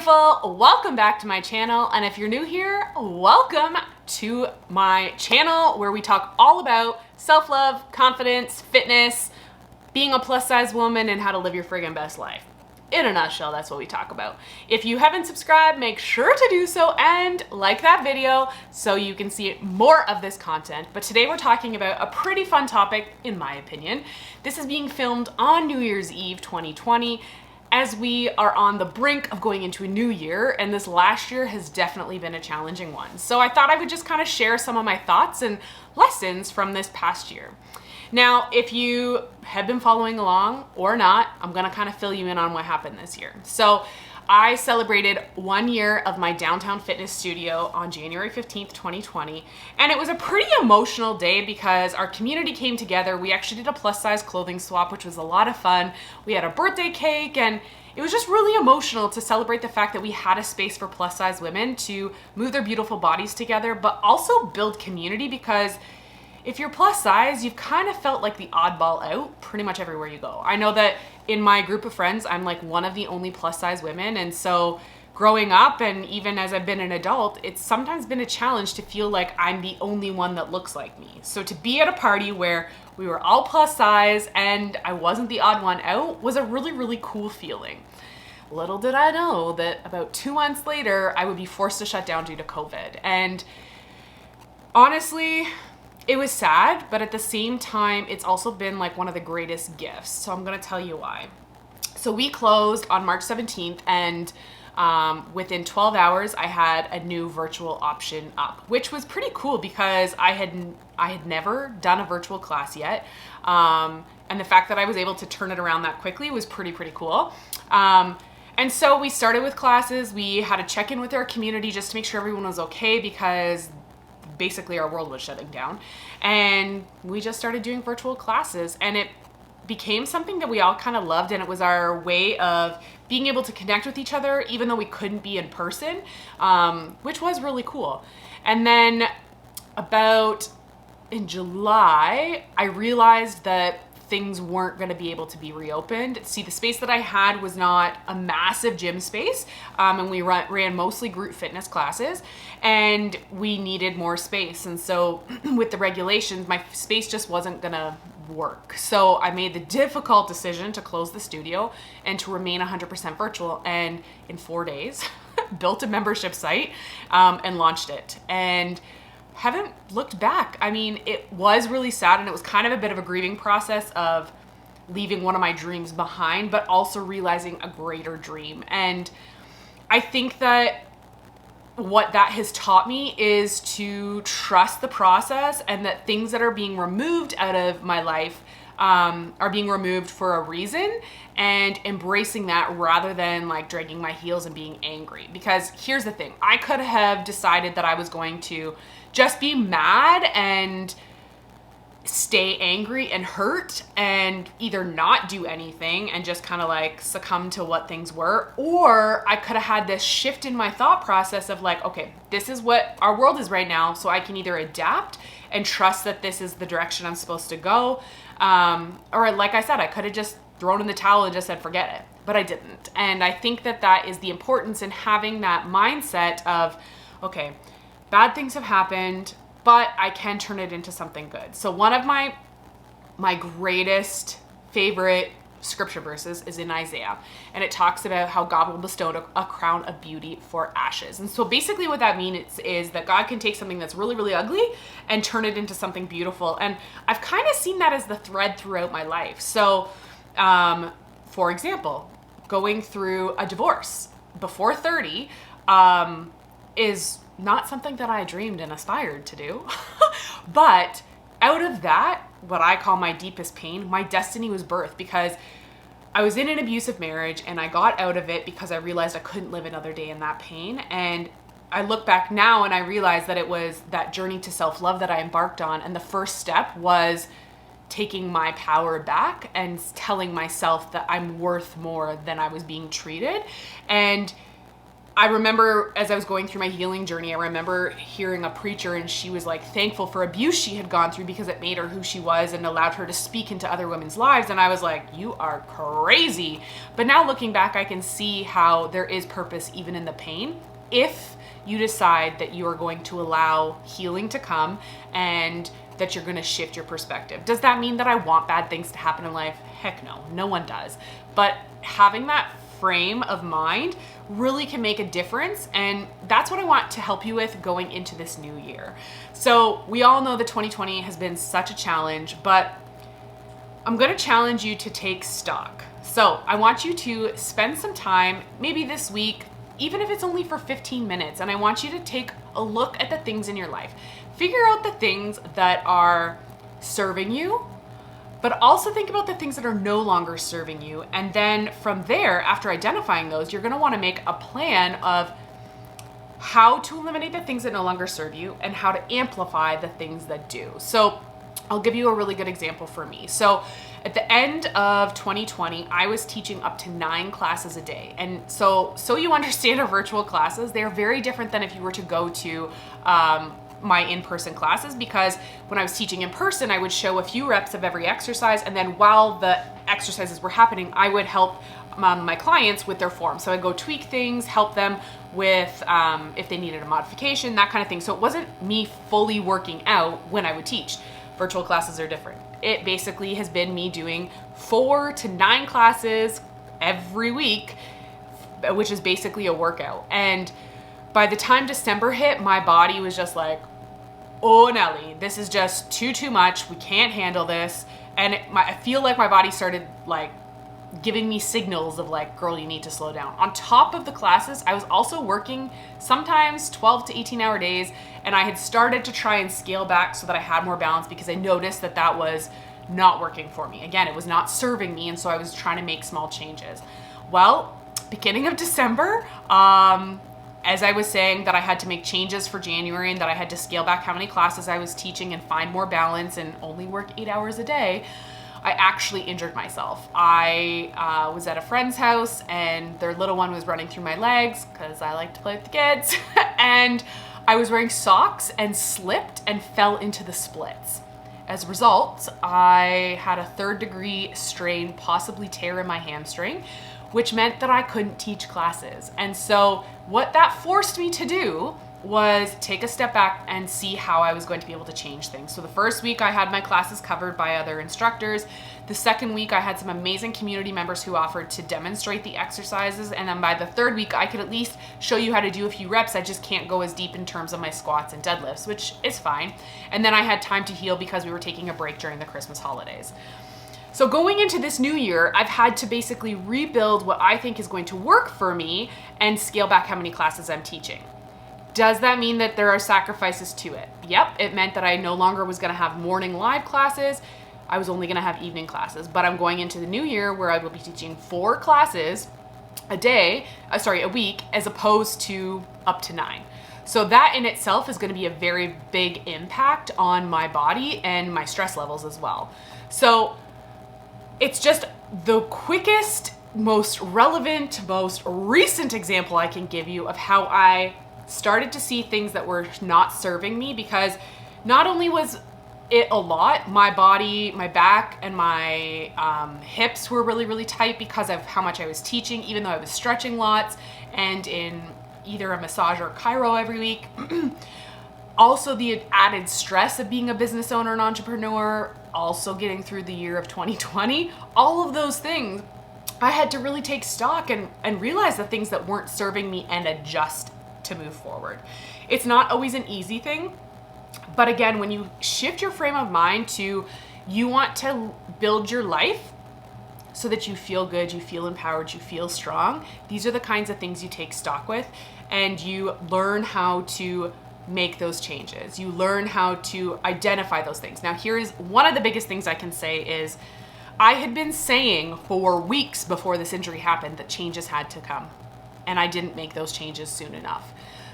beautiful, welcome back to my channel, and if you're new here, welcome to my channel where we talk all about self-love, confidence, fitness, being a plus-size woman, and how to live your friggin' best life. In a nutshell, that's what we talk about. If you haven't subscribed, make sure to do so and like that video so you can see more of this content. But today we're talking about a pretty fun topic, in my opinion. This is being filmed on New Year's Eve 2020, as we are on the brink of going into a new year, and this last year has definitely been a challenging one. So I thought I would just kind of share some of my thoughts and lessons from this past year. Now, if you have been following along or not, I'm gonna kind of fill you in on what happened this year. So I celebrated 1 year of my downtown fitness studio on January 15th, 2020. And it was a pretty emotional day because our community came together. We actually did a plus size clothing swap, which was a lot of fun. We had a birthday cake, and it was just really emotional to celebrate the fact that we had a space for plus size women to move their beautiful bodies together, but also build community, because if you're plus size, you've kind of felt like the oddball out pretty much everywhere you go. I know that in my group of friends, I'm like one of the only plus size women. And so growing up, and even as I've been an adult, it's sometimes been a challenge to feel like I'm the only one that looks like me. So to be at a party where we were all plus size and I wasn't the odd one out was a really, really cool feeling. Little did I know that about 2 months later, I would be forced to shut down due to COVID. And honestly, it was sad, but at the same time, it's also been like one of the greatest gifts. So I'm gonna tell you why. So we closed on March 17th, and within 12 hours, I had a new virtual option up, which was pretty cool because I had never done a virtual class yet. And the fact that I was able to turn it around that quickly was pretty cool. And so we started with classes. We had a check-in with our community just to make sure everyone was okay, because basically our world was shutting down, and we just started doing virtual classes, and it became something that we all kind of loved, and it was our way of being able to connect with each other even though we couldn't be in person, which was really cool. And then about in July, I realized that things weren't going to be able to be reopened. See, the space that I had was not a massive gym space, and we ran mostly group fitness classes, and we needed more space. And so with the regulations, my space just wasn't going to work. So I made the difficult decision to close the studio and to remain 100% virtual, and in 4 days built a membership site and launched it. And haven't looked back. I mean, it was really sad, and it was kind of a bit of a grieving process of leaving one of my dreams behind, but also realizing a greater dream. And I think that what that has taught me is to trust the process, and that things that are being removed out of my life are being removed for a reason, and embracing that rather than like dragging my heels and being angry. Because here's the thing, I could have decided that I was going to just be mad and stay angry and hurt and either not do anything and just kind of like succumb to what things were, or I could have had this shift in my thought process of like, okay, this is what our world is right now, so I can either adapt and trust that this is the direction I'm supposed to go, or like I said, I could have just thrown in the towel and just said forget it, but I didn't. And I think that that is the importance in having that mindset of, okay, bad things have happened, but I can turn it into something good. So one of my greatest favorite scripture verses is in Isaiah, and it talks about how God will bestow a crown of beauty for ashes. And so basically what that means is that God can take something that's really ugly and turn it into something beautiful. And I've kind of seen that as the thread throughout my life. So for example, going through a divorce before 30 is not something that I dreamed and aspired to do. But out of that, what I call my deepest pain, my destiny was birthed, because I was in an abusive marriage and I got out of it because I realized I couldn't live another day in that pain. And I look back now and I realize that it was that journey to self-love that I embarked on. And the first step was taking my power back and telling myself that I'm worth more than I was being treated. And I remember as I was going through my healing journey, I remember hearing a preacher, and she was like thankful for abuse she had gone through because it made her who she was and allowed her to speak into other women's lives. And I was like, you are crazy. But now looking back, I can see how there is purpose even in the pain if you decide that you are going to allow healing to come and that you're going to shift your perspective. Does that mean that I want bad things to happen in life? Heck no, no one does. But having that frame of mind really can make a difference, and that's what I want to help you with going into this new year. So we all know that 2020 has been such a challenge, but I'm going to challenge you to take stock. So I want you to spend some time, maybe this week, even if it's only for 15 minutes, and I want you to take a look at the things in your life. Figure out the things that are serving you, but also think about the things that are no longer serving you. And then from there, after identifying those, you're gonna wanna make a plan of how to eliminate the things that no longer serve you and how to amplify the things that do. So I'll give you a really good example for me. So at the end of 2020, I was teaching up to 9 classes a day. And so you understand our virtual classes, they're very different than if you were to go to my in-person classes, because when I was teaching in person, I would show a few reps of every exercise, and then while the exercises were happening, I would help my clients with their form. So I'd go tweak things, help them with if they needed a modification, that kind of thing. So it wasn't me fully working out when I would teach. Virtual classes are different. It basically has been me doing 4 to 9 classes every week, which is basically a workout. And by the time December hit, my body was just like, oh Nelly, this is just too much. We can't handle this. And I feel like my body started like giving me signals of like, girl, you need to slow down. On top of the classes, I was also working sometimes 12 to 18 hour days, and I had started to try and scale back so that I had more balance because I noticed that that was not working for me. Again, it was not serving me, and so I was trying to make small changes. Well, beginning of December, as I was saying that I had to make changes for January and that I had to scale back how many classes I was teaching and find more balance and only work 8 hours a day, I actually injured myself. I was at a friend's house and their little one was running through my legs because I like to play with the kids. And I was wearing socks and slipped and fell into the splits. As a result, I had a 3rd-degree strain, possibly tear in my hamstring, which meant that I couldn't teach classes. And so what that forced me to do was take a step back and see how I was going to be able to change things. So the first week I had my classes covered by other instructors. The second week I had some amazing community members who offered to demonstrate the exercises. And then by the 3rd week, I could at least show you how to do a few reps. I just can't go as deep in terms of my squats and deadlifts, which is fine. And then I had time to heal because we were taking a break during the Christmas holidays. So going into this new year, I've had to basically rebuild what I think is going to work for me and scale back how many classes I'm teaching. Does that mean that there are sacrifices to it? Yep, it meant that I no longer was gonna have morning live classes. I was only gonna have evening classes, but I'm going into the new year where I will be teaching 4 classes a week, as opposed to up to 9. So that in itself is gonna be a very big impact on my body and my stress levels as well. So it's just the quickest, most relevant, most recent example I can give you of how I started to see things that were not serving me, because not only was it a lot, my body, my back and my hips were really, really tight because of how much I was teaching, even though I was stretching lots and in either a massage or chiro every week. Also the added stress of being a business owner and entrepreneur, also getting through the year of 2020, all of those things, I had to really take stock and realize the things that weren't serving me and adjust to move forward. It's not always an easy thing, but again, when you shift your frame of mind to you want to build your life so that you feel good, you feel empowered, you feel strong, these are the kinds of things you take stock with, and you learn how to make those changes. You learn how to identify those things. Now, here is one of the biggest things I can say is I had been saying for weeks before this injury happened that changes had to come, and I didn't make those changes soon enough.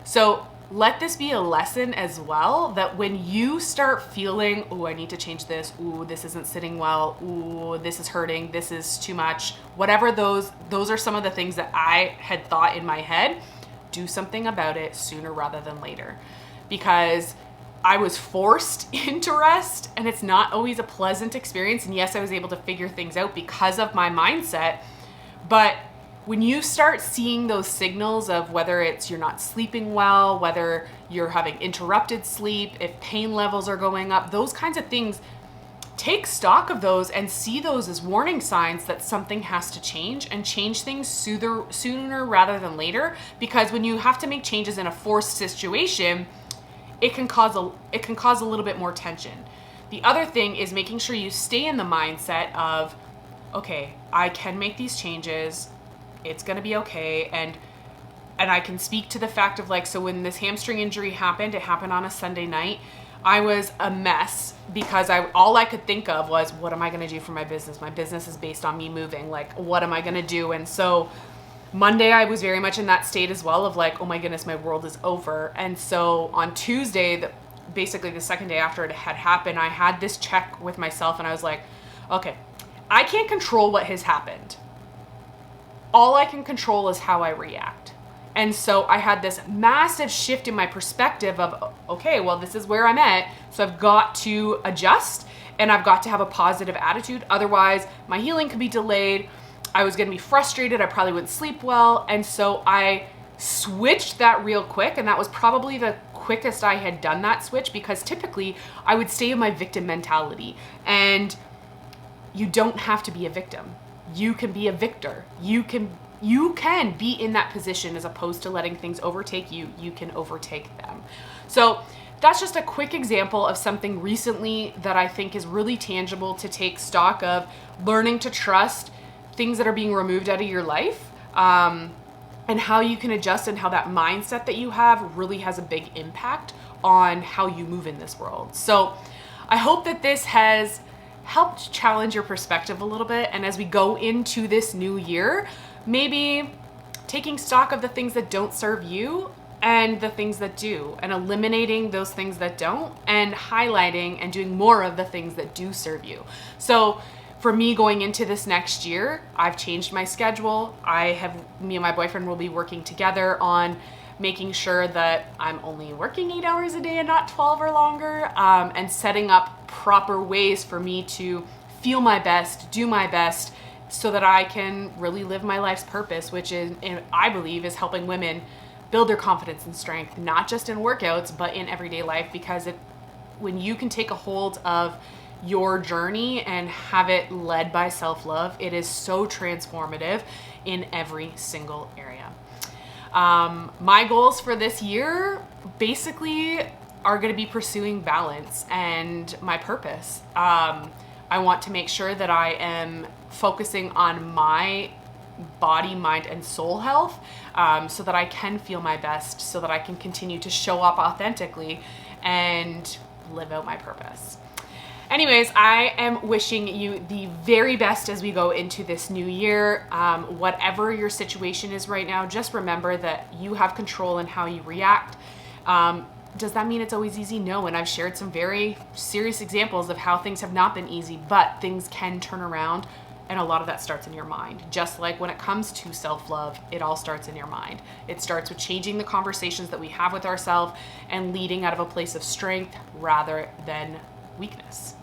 So let this be a lesson as well, that when you start feeling, oh, I need to change this, ooh, this isn't sitting well, ooh, this is hurting, this is too much, whatever those are some of the things that I had thought in my head. do something about it sooner rather than later, because I was forced into rest, and it's not always a pleasant experience. And yes, I was able to figure things out because of my mindset. But when you start seeing those signals of whether it's you're not sleeping well, whether you're having interrupted sleep, if pain levels are going up, those kinds of things, take stock of those and see those as warning signs that something has to change, and change things sooner rather than later. Because when you have to make changes in a forced situation, it can cause a little bit more tension. The other thing is making sure you stay in the mindset of, okay, I can make these changes. It's going to be okay. And I can speak to the fact of, like, so when this hamstring injury happened, it happened on a Sunday night. I was a mess because all I could think of was, what am I going to do for my business? My business is based on me moving. Like, what am I going to do? And so Monday, I was very much in that state as well of like, oh my goodness, my world is over. And so on Tuesday, basically the second day after it had happened, I had this check with myself, and I was like, okay, I can't control what has happened. All I can control is how I react. And so I had this massive shift in my perspective of, okay, well, this is where I'm at. So I've got to adjust, and I've got to have a positive attitude. Otherwise, my healing could be delayed. I was going to be frustrated. I probably wouldn't sleep well. And so I switched that real quick. And that was probably the quickest I had done that switch, because typically I would stay in my victim mentality. And you don't have to be a victim. You can be a victor. You can be in that position, as opposed to letting things overtake you. You can overtake them. So that's just a quick example of something recently that I think is really tangible to take stock of, learning to trust things that are being removed out of your life, and how you can adjust, and how that mindset that you have really has a big impact on how you move in this world. So I hope that this has helped challenge your perspective a little bit. And as we go into this new year, maybe taking stock of the things that don't serve you and the things that do, and eliminating those things that don't, and highlighting and doing more of the things that do serve you. So for me, going into this next year, I've changed my schedule. Me and my boyfriend will be working together on making sure that I'm only working 8 hours a day and not 12 or longer, and setting up proper ways for me to feel my best, do my best, so that I can really live my life's purpose, which is, I believe, is helping women build their confidence and strength, not just in workouts, but in everyday life. Because when you can take a hold of your journey and have it led by self-love, it is so transformative in every single area. My goals for this year basically are going to be pursuing balance and my purpose. I want to make sure that I am focusing on my body, mind, and soul health, so that I can feel my best, so that I can continue to show up authentically and live out my purpose. Anyways, I am wishing you the very best as we go into this new year. Whatever your situation is right now, just remember that you have control in how you react. Does that mean it's always easy? No, and I've shared some very serious examples of how things have not been easy, but things can turn around, and a lot of that starts in your mind. Just like when it comes to self-love, it all starts in your mind. It starts with changing the conversations that we have with ourselves and leading out of a place of strength rather than weakness.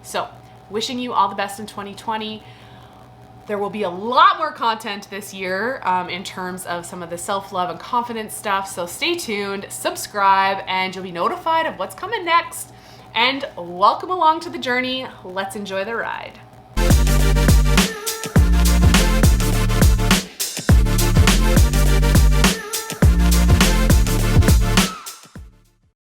So, wishing you all the best in 2020. There will be a lot more content this year in terms of some of the self-love and confidence stuff. So stay tuned, subscribe, and you'll be notified of what's coming next. And welcome along to the journey. Let's enjoy the ride.